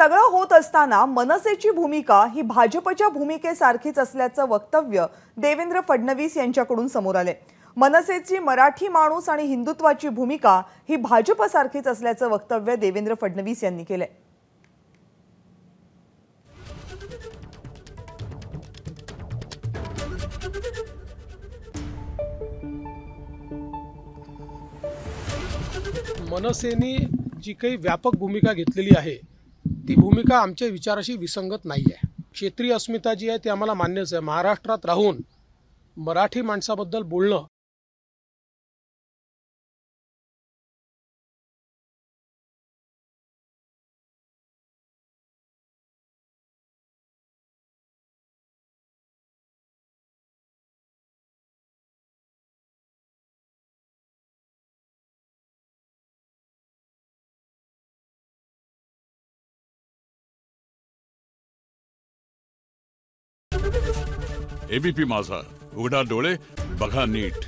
सगळं होत असताना मनसेची भूमिका ही भाजपच्या भूमिकेसारखीच असल्याचं वक्तव्य देवेंद्र फडणवीस यांच्याकडून समोर आले। मनसेची मराठी माणूस आणि हिंदुत्वाची भूमिका ही भाजपसारखीच असल्याचं वक्तव्य देवेंद्र फडणवीस यांनी केले। मनसेने जी काही व्यापक भूमिका घेतलेली आहे ती भूमिका आमच्या विचाराशी विसंगत नाही आहे। क्षेत्रीय अस्मिता जी आहे ती आम्हाला मान्यच आहे। महाराष्ट्रात राहून मराठी माणसाबद्दल बोलणं एबीपी माझा, उघडा डोळे बघा नीट।